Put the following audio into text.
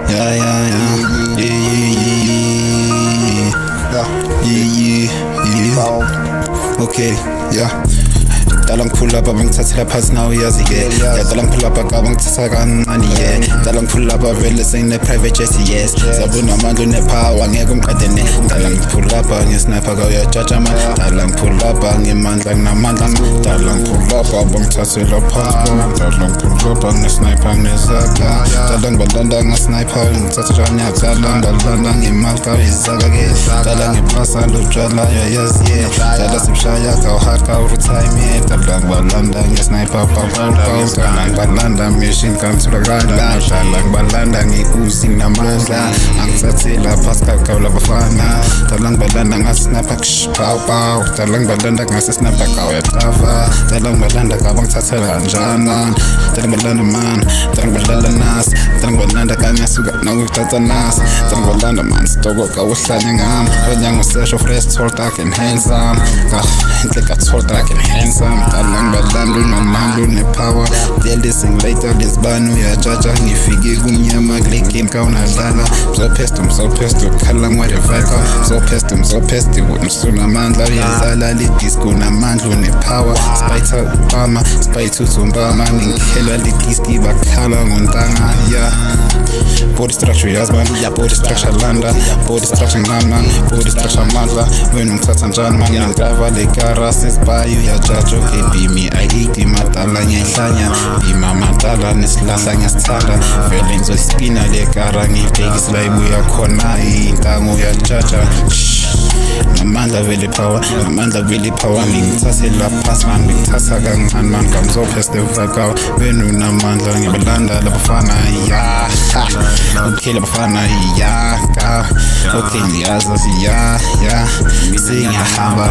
Yeah, yeah, yeah, yeah, yeah, yeah, yeah. Okay, yeah. Dalang pull up, I'm tattling pass now, yes, yeah. Dalang pull up, I'm tattling money, yeah. Dalang pull up, I'm really in the private jet, yes. Sabuna Mandu Nepal, one egg, Dalang pull up, I'm sniper, go your judge, man. Dalang pull up, I'm a man like Namandan. Dalang pull up, I'm tattling a passport. Dalang pull up, I'm a sniper, I'm a Zaka. Dalang Balandang, a sniper, I'm tattling a Dalang Balandang, a Malka, is Zaga. Dalang a pass, I look Jala, yes, yeah. Dalas Shaya, how hard, how time, yeah. Dalang Balanda, sniper, Dalang Balanda, mission come to the ground. Dalang Balanda, using the manga. Anxatilla, Pascal Kaulabafana. Dalang Balanda, sniper, pow pow. Dalang Balanda, sniper, Kawatava. Dalang Balanda, Kabang Tatara, Jana. Dalang Balanda man, Dalang Balanda Nas. Dalang Balanda, Kanyasuga, no Tatanas. Dalang Balanda man, Stogo, Kawasanyangam. When young was social fresh, sort of handsome. Like a sort of handsome. Dalang Balanda, no man, no power. They'll listen later, this banu, ya jaja, Nifigi, Gunyama, Glikim, Kauna, Dala. So pestum, Kalang, what a vaca. So pestum, wouldn't soon a man, Zala, Litis, Guna, Mandlu, ne power. Spite Bama, Spite to Tumbama, Ninkela, Litiski, Bakala, Mundanga, yeah. Body structure, Yasman, body structure, Landa, body structure, Naman, body structure, Mandla, when Tatan Janman, and Gava, the Garas, by you, ya jajo, me, I hate him at Alanya, Ima Matala, Nislasanya Stala, feelings of spina, the Karangi, pigs like we are Konai, Tango, ya jaja. Amanda really power, me Tassila pass man, me Tassagang, and man comes up as the Vakao, Venuna Mandla, Belanda, Labafana, ya, okay, Labafana, ya, okay, the others, ya, sing a hamba,